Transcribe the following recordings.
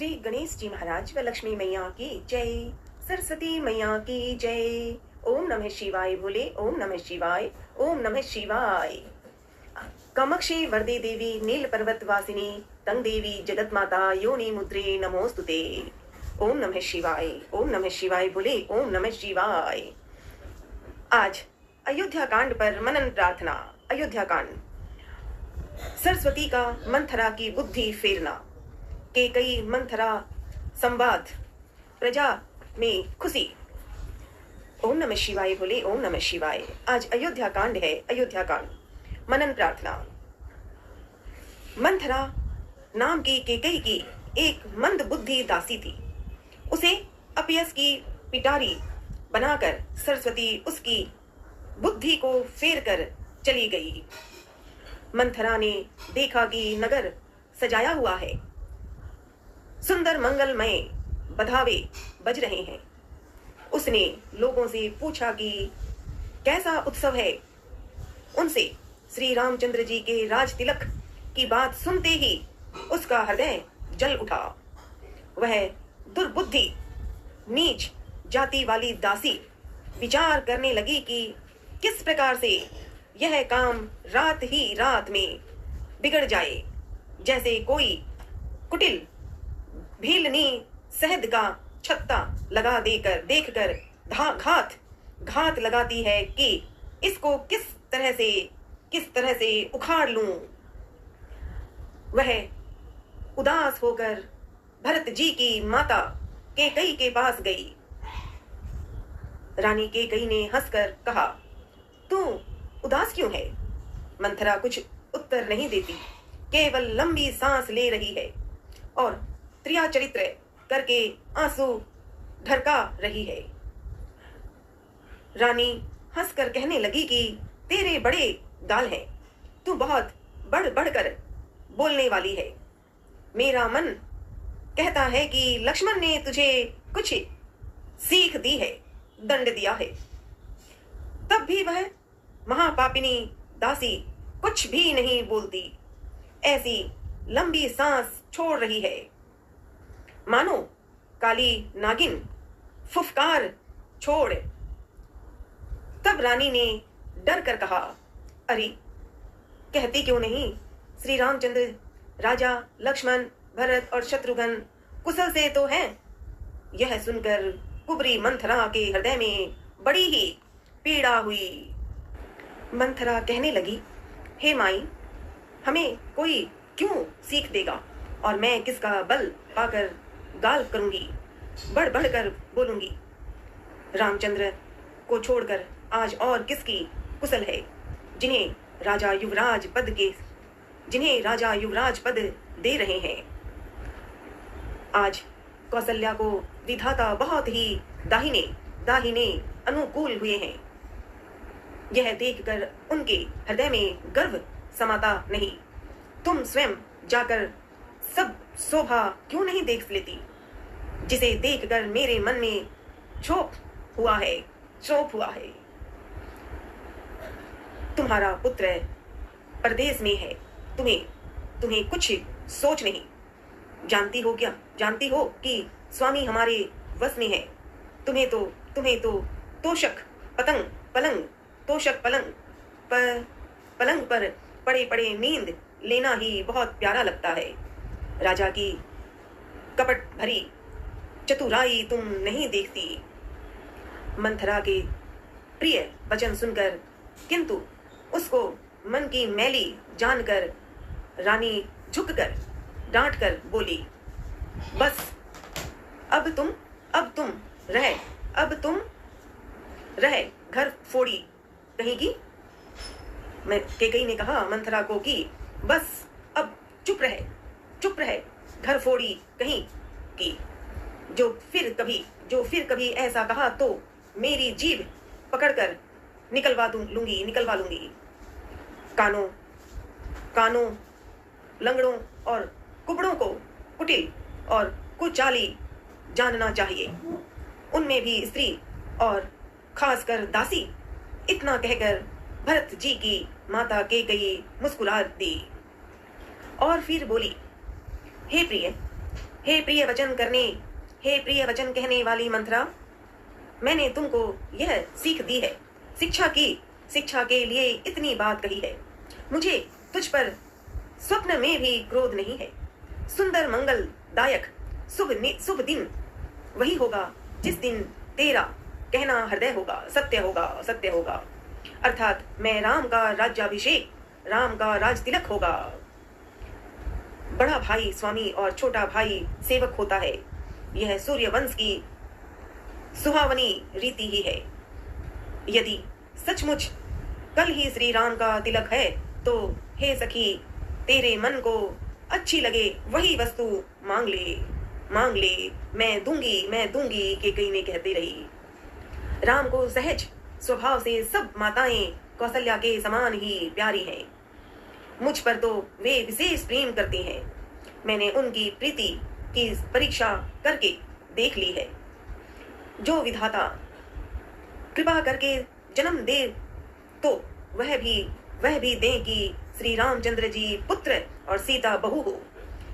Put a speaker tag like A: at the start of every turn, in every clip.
A: श्री गणेश जी महाराज व लक्ष्मी मैया की जय, सरस्वती मैया की जय। ओम नमः शिवाय बोले, ओम नमः शिवाय, ओम नमः शिवाय। कामाक्षी वरदे देवी नील पर्वत वासिनी तंग देवी जगत माता योनि मुद्रे नमोस्तुते। ओम नमः शिवाय, ओम नमः शिवाय बोले, ओम नमः शिवाय। आज अयोध्या कांड पर मनन प्रार्थना। अयोध्या कांड। सरस्वती का मंथरा की बुद्धि फेरना। केकई मंथरा संवाद। प्रजा में खुशी। ओम नमः शिवाय बोले, ओम नमः शिवाय। आज अयोध्या कांड है। अयोध्या कांड। मनन प्रार्थना। मंथरा नाम की केकई की एक मंद बुद्धि दासी थी। उसे अपयस की पिटारी बनाकर सरस्वती उसकी बुद्धि को फेर कर चली गई। मंथरा ने देखा कि नगर सजाया हुआ है, सुंदर मंगलमय बधावे बज रहे हैं। उसने लोगों से पूछा कि कैसा उत्सव है। उनसे श्री रामचंद्र जी के राज तिलक की बात सुनते ही उसका हृदय जल उठा। वह दुर्बुद्धि नीच जाति वाली दासी विचार करने लगी कि किस प्रकार से यह काम रात ही रात में बिगड़ जाए। जैसे कोई कुटिल भीलनी शहद का छत्ता लगा देखकर घात लगाती है कि इसको किस तरह से उखाड़ लूं। वह उदास होकर भरत जी की माता केकई के पास गई। रानी केकई ने हंसकर कहा, तू उदास क्यों है? मंथरा कुछ उत्तर नहीं देती, केवल लंबी सांस ले रही है और त्रिया चरित्र करके आंसू ढरका रही है। रानी हंसकर कहने लगी कि तेरे बड़े गाल हैं, तू बहुत बढ़कर बोलने वाली है। मेरा मन कहता है कि लक्ष्मण ने तुझे कुछ सीख दी है, दंड दिया है। तब भी वह महापापिनी दासी कुछ भी नहीं बोलती, ऐसी लंबी सांस छोड़ रही है मानो काली नागिन फुफकार छोड़। तब रानी ने डर कर कहा, अरे कहती क्यों नहीं? श्री रामचंद्र, राजा लक्ष्मण, भरत और शत्रुघ्न कुशल से तो हैं। यह सुनकर कुबरी मंथरा के हृदय में बड़ी ही पीड़ा हुई। मंथरा कहने लगी, हे माई, हमें कोई क्यों सीख देगा और मैं किसका बल पाकर गाल करूंगी, बढ़कर बोलूंगी। रामचंद्र को छोड़कर आज और किसकी कुशल है जिन्हें राजा युवराज पद दे रहे हैं। आज कौशल्या को विधाता बहुत ही दाहिने अनुकूल हुए हैं। यह देखकर उनके हृदय में गर्व समाता नहीं। तुम स्वयं जाकर सब शोभा क्यों नहीं देख लेती, जिसे देखकर मेरे मन में क्षोभ हुआ है। तुम्हारा पुत्र परदेश में है, तुम्हें कुछ सोच नहीं। जानती हो कि स्वामी हमारे वश में है। तुम्हें तो तोषक पलंग पर पड़े नींद लेना ही बहुत प्यारा लगता है। राजा की कपट भरी चतुराई तुम नहीं देखती। मंथरा के प्रिय वचन सुनकर, किंतु उसको मन की मैली जानकर रानी झुककर डांट कर बोली, बस अब तुम रह घर फोड़ी कहेगी। मैं केकई ने कहा मंथरा को कि बस अब चुप रहे घर फोड़ी कहीं की। जो फिर कभी ऐसा कहा तो मेरी जीभ पकड़कर निकलवा लूंगी। कानों लंगड़ों और कुबड़ों को कुटिल और कुचाली जानना चाहिए, उनमें भी स्त्री और खासकर दासी। इतना कहकर भरत जी की माता केकई मुस्कुरा दी और फिर बोली, हे प्रिय, हे प्रिय वचन करने, हे प्रिय वचन कहने वाली मंथरा, मैंने तुमको यह सीख दी है, शिक्षा के लिए इतनी बात कही है। मुझे तुझ पर स्वप्न में भी क्रोध नहीं है। सुंदर मंगलदायक शुभ दिन वही होगा जिस दिन तेरा कहना हृदय होगा, सत्य होगा, सत्य होगा। अर्थात मैं राम का राज्याभिषेक, राम का राज तिलक होगा। बड़ा भाई स्वामी और छोटा भाई सेवक होता है। यह सूर्य वंश की सुहावनी रीति ही है। यदि सचमुच कल ही श्री राम का तिलक है तो हे सखी, तेरे मन को अच्छी लगे वही वस्तु मांग ले, मैं दूंगी कैकेयी ने कहती रही। राम को सहज स्वभाव से सब माताएं कौशल्या के समान ही प्यारी हैं। मुझ पर तो वे विशेष प्रेम करती हैं। मैंने उनकी प्रीति की परीक्षा करके देख ली है। जो विधाता कृपा करके जन्म दे तो वह भी दे कि श्री रामचंद्र जी पुत्र और सीता बहू हो।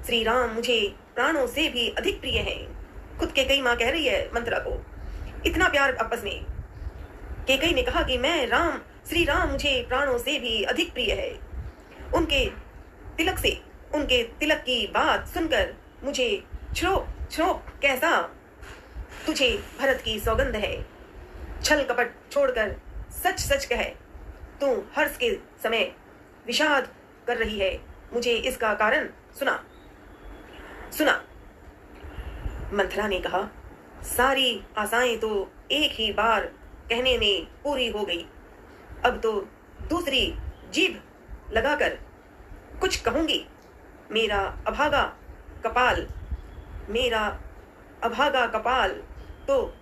A: श्री राम मुझे प्राणों से भी अधिक प्रिय हैं। खुद कैकेयी माँ कह रही है मंथरा को, इतना प्यार आपस में। कैकेयी ने कहा कि श्री राम मुझे प्राणों से भी अधिक प्रिय है। उनके तिलक की बात सुनकर मुझे छ्रोप कैसा तुझे भरत की सौगंध है। छल कपट छोड़कर सच सच कह, तू हर्ष के समय विषाद कर रही है। मुझे इसका कारण सुना। मंथरा ने कहा, सारी आशाएं तो एक ही बार कहने में पूरी हो गई। अब तो दूसरी जीभ लगाकर कुछ कहूंगी। मेरा अभागा कपाल तो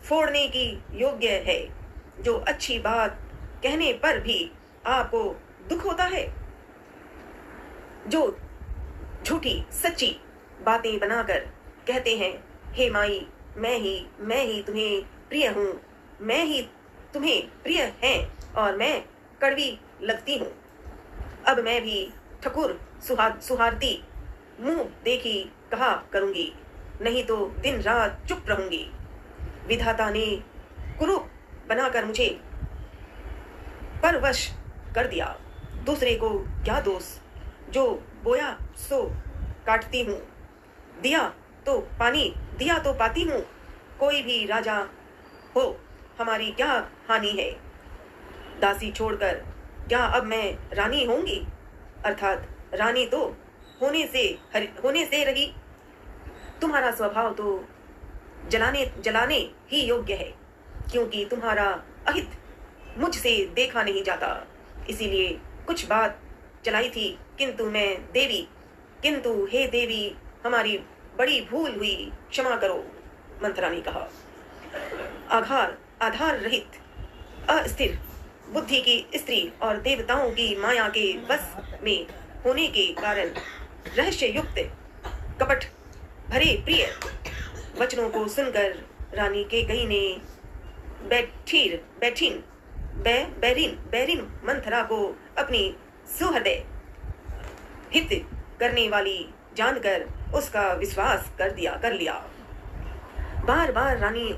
A: फोड़ने की योग्य है। जो अच्छी बात कहने पर भी आपको दुख होता है, जो झूठी सच्ची बातें बनाकर कहते हैं, हे माई, मैं ही तुम्हें प्रिय हूँ, मैं ही तुम्हें प्रिय है और मैं कड़वी लगती हूँ। अब मैं भी ठकुर सुहारती मुंह देखी कहा करूंगी, नहीं तो दिन रात चुप रहूंगी। विधाता ने कुरूप बनाकर मुझे परवश कर दिया। दूसरे को क्या दोष, जो बोया सो काटती हूँ, दिया तो पाती हूँ। कोई भी राजा हो, हमारी क्या हानि है। दासी छोड़कर क्या अब मैं रानी होंगी? अर्थात रानी तो होने से रही। तुम्हारा स्वभाव तो जलाने ही योग्य है, क्योंकि तुम्हारा अहित मुझसे देखा नहीं जाता। इसीलिए कुछ बात चलाई थी, किंतु हे देवी, हमारी बड़ी भूल हुई, क्षमा करो। मंथरा ने कहा, आधार रहित अस्थिर बुद्धि की स्त्री और देवताओं की माया के वश में होने के कारण रहस्य युक्त कपट भरे प्रिय वचनों को सुनकर रानी कैकेयी ने बैरिन मंथरा को अपनी सुहृदय हित करने वाली जानकर उसका विश्वास कर लिया। बार बार रानी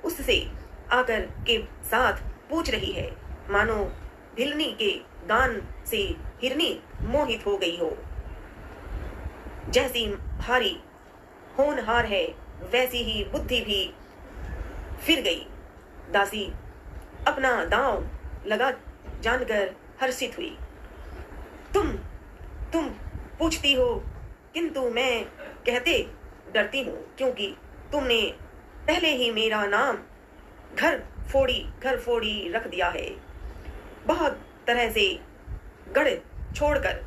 A: उससे आकर के साथ पूछ रही है, मानो भिलनी के गान से हिरनी मोहित हो गई हो। जैसी भारी होनहार है, वैसी ही बुद्धि भी फिर गई। दासी अपना दांव लगा जानकर हर्षित हुई। तुम पूछती हो, किंतु मैं कहते डरती हूँ, क्योंकि तुमने पहले ही मेरा नाम घर फोड़ी रख दिया है। बहुत तरह से गढ़ छोड़कर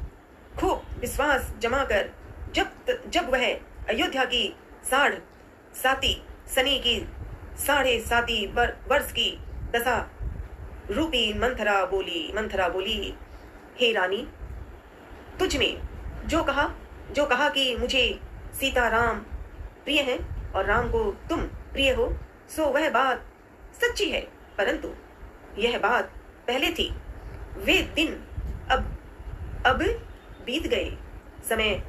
A: खूब विश्वास जमाकर जब वह अयोध्या की सनी की 7.5 वर्ष की दशा रूपी मंथरा बोली, हे रानी, तुझ में जो कहा कि मुझे सीता राम प्रिय है और राम को तुम प्रिय हो, सो वह बात सच्ची है, परंतु यह बात पहले थी। वे दिन अब बीत गए। समय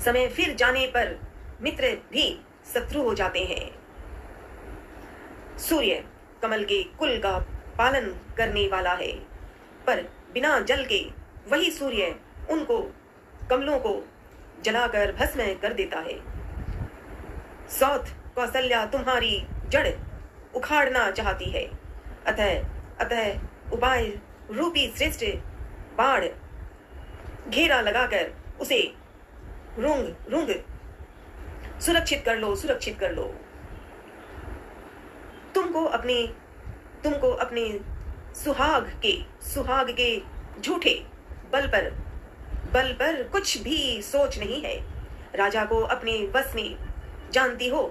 A: समय फिर जाने पर मित्र भी शत्रु हो जाते हैं। सूर्य कमल के कुल का पालन करने वाला है, पर बिना जल के वही सूर्य उनको कमलों को जलाकर भस्म कर देता है। सौत कौशल्या तुम्हारी जड़ उखाड़ना चाहती है, अतः उपाय रूपी श्रेष्ठ बाढ़ घेरा लगाकर उसे रुंग सुरक्षित कर लो। तुमको अपने सुहाग के झूठे बल पर कुछ भी सोच नहीं है। राजा को अपने वश में जानती हो,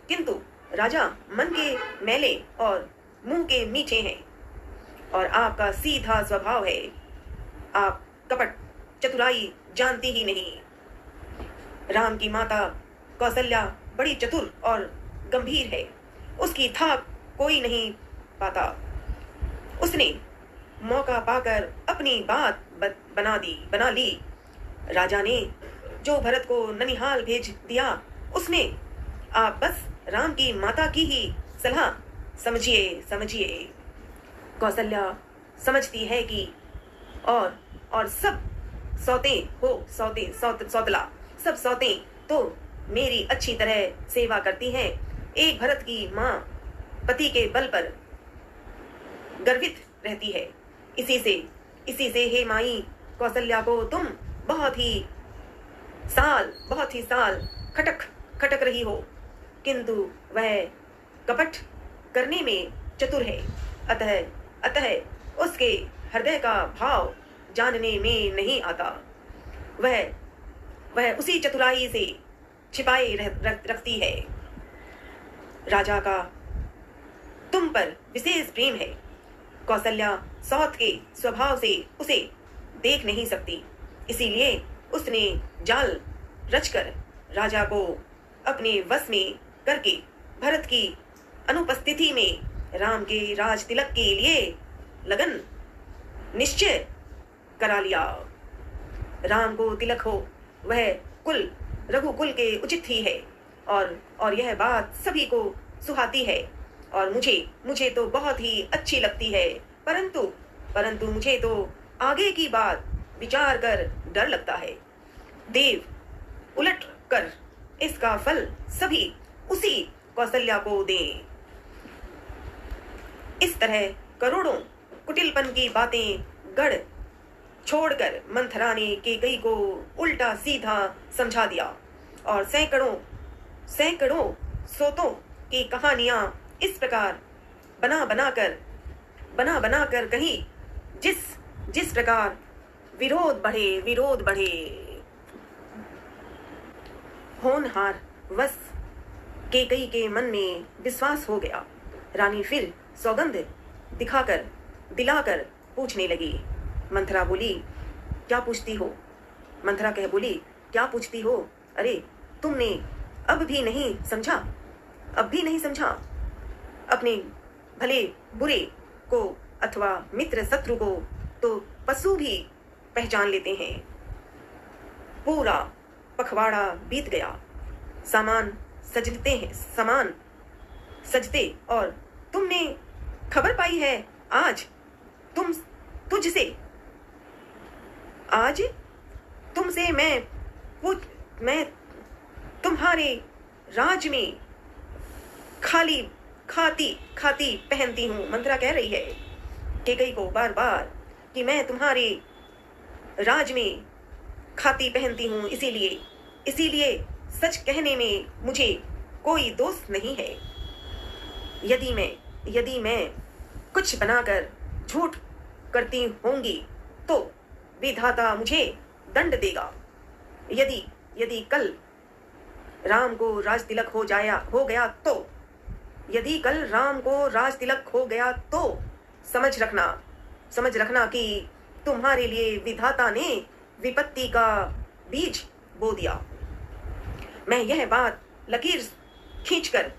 A: किंतु राजा मन के मैले और मुंह के मीठे हैं, और आपका सीधा स्वभाव है। आप कपट चतुराई जानती ही नहीं। राम की माता कौशल्या बड़ी चतुर और गंभीर है, उसकी थाक कोई नहीं पाता। उसने मौका पाकर अपनी बात बना ली। राजा ने जो भरत को ननिहाल भेज दिया, उसमें आप बस राम की माता की ही सलाह समझिए। कौशल्या समझती है कि और सब सौतें तो मेरी अच्छी तरह सेवा करती हैं। एक भरत की माँ पति के बल पर गर्वित रहती है। इसी से हे माई कौशल्या को तुम बहुत ही साल खटक रही हो, किंतु वह कपट करने में चतुर है। अतः उसके हृदय का भाव जानने में नहीं आता। वह उसी चतुराई से छिपाए रखती है। राजा का तुम पर विशेष प्रेम है। कौशल्या सौत के स्वभाव से उसे देख नहीं सकती, इसीलिए उसने जाल रचकर राजा को अपने वश में करके भरत की अनुपस्थिति में राम के राज तिलक के लिए लगन निश्चय करा लिया। राम को तिलक हो वह कुल रघुकुल के उचित ही है, और यह बात सभी को सुहाती है, और मुझे तो बहुत ही अच्छी लगती है। परंतु मुझे तो आगे की बात विचार कर डर लगता है। देव उलट कर इसका फल सभी उसी कौशल्या को दें। इस तरह करोड़ों कुटिलपन की बातें गढ़ छोड़कर मंथरा ने केकई को उल्टा सीधा समझा दिया, और सैकड़ों सोतों की कहानियां इस प्रकार बना बनाकर कही, जिस प्रकार विरोध बढ़े। होनहार वश केकई के मन में विश्वास हो गया। रानी फिर सौगंध दिलाकर पूछने लगी। मंथरा बोली, क्या पूछती हो? मंथरा कह बोली, क्या पूछती हो? अरे तुमने अब भी नहीं समझा? अपने भले बुरे को अथवा मित्र शत्रु को तो पशु भी पहचान लेते हैं। पूरा पखवाड़ा बीत गया, सामान सजते, और तुमने खबर पाई है आज तुमसे मैं तुम्हारे राज में खाती पहनती हूँ। मंथरा कह रही है केकई को बार बार कि मैं तुम्हारे राज में खाती पहनती हूँ, इसीलिए सच कहने में मुझे कोई दोष नहीं है। यदि मैं कुछ बनाकर झूठ करती होंगी तो विधाता मुझे दंड देगा। यदि कल राम को राज तिलक हो गया तो समझ रखना कि तुम्हारे लिए विधाता ने विपत्ति का बीज बो दिया। मैं यह बात लकीर खींचकर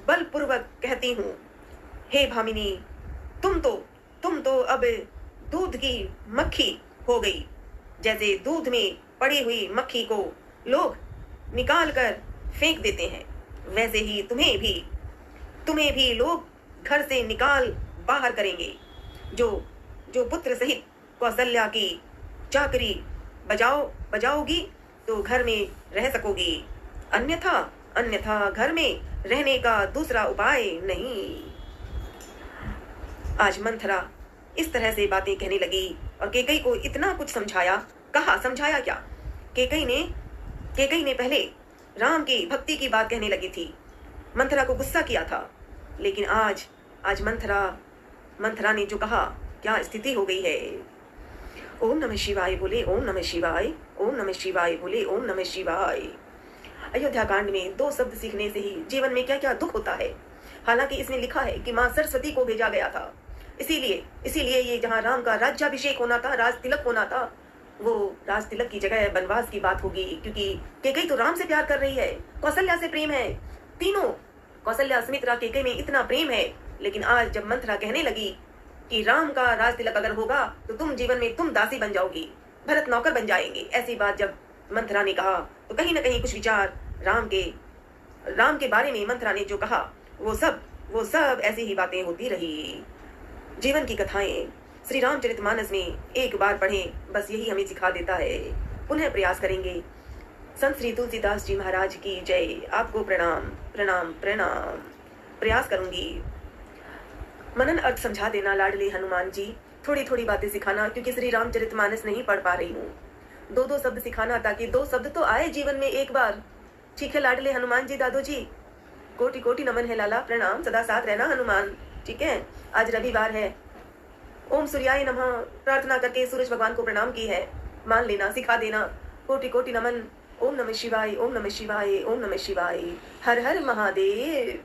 A: बलपूर्वक कहती हूँ, हे भामिनी, तुम तो अब दूध की मक्खी हो गई। जैसे दूध में पड़ी हुई मक्खी को लोग निकाल कर फेंक देते हैं, वैसे ही तुम्हें भी लोग घर से निकाल बाहर करेंगे। जो जो पुत्र सहित कौशल्या की चाकरी बजाओगी तो घर में रह सकोगी, अन्यथा घर में रहने का दूसरा उपाय नहीं। आज मंथरा इस तरह से बातें कहने लगी और कैकेयी को इतना कुछ समझाया क्या। कैकेयी ने पहले राम की भक्ति की बात कहने लगी थी, मंथरा को गुस्सा किया था, लेकिन आज मंथरा ने जो कहा, क्या स्थिति हो गई है। ओम नमः शिवाय बोले, ओम नमः शिवाय, ओम नमः शिवाय बोले, ओम नमः शिवाय। अयोध्या कांड में 2 शब्द सीखने से ही जीवन में क्या क्या दुख होता है। हालांकि इसमें लिखा है कि माँ सरस्वती को भेजा गया था, इसीलिए ये जहाँ राम का राज्याभिषेक होना था, राज तिलक होना था, वो राज तिलक की जगह वनवास की बात होगी, क्योंकि कैकेयी तो राम से प्यार कर रही है, कौशल्या से प्रेम है, तीनों कौशल्या, सुमित्रा, कैकेयी में इतना प्रेम है। लेकिन आज जब मंथरा कहने लगी कि राम का राज तिलक अगर होगा तो तुम जीवन में तुम दासी बन जाओगी, भरत नौकर बन जाएंगे, ऐसी बात जब मंथरा ने कहा तो कहीं ना कहीं कुछ विचार राम के बारे में मंथरा ने जो कहा वो सब ऐसी ही बातें होती रही। जीवन की कथाएं श्री रामचरितमानस में एक बार पढ़ें, बस यही हमें सिखा देता है। पुनः प्रयास करेंगे। संत श्री तुलसीदास जी महाराज की जय। आपको प्रणाम प्रणाम प्रणाम। प्रयास करूंगी। मनन अर्थ समझा देना लाडले हनुमान जी, थोड़ी थोड़ी बातें सिखाना, क्योंकि श्री रामचरितमानस नहीं पढ़ पा रही हूँ। 2 शब्द सिखाना, ताकि 2 शब्द तो आए जीवन में एक बार। ठीक है लाडले हनुमान जी, दादू जी, कोटि कोटि नमन है लाला, प्रणाम, सदा साथ रहना हनुमान। ठीक है, आज रविवार है। ओम सूर्याय नमः प्रार्थना करके सूरज भगवान को प्रणाम की है, मान लेना, सिखा देना। कोटि कोटि नमन। ओम नमः शिवाय, ओम नमः शिवाय, ओम नमः शिवाय। हर हर महादेव।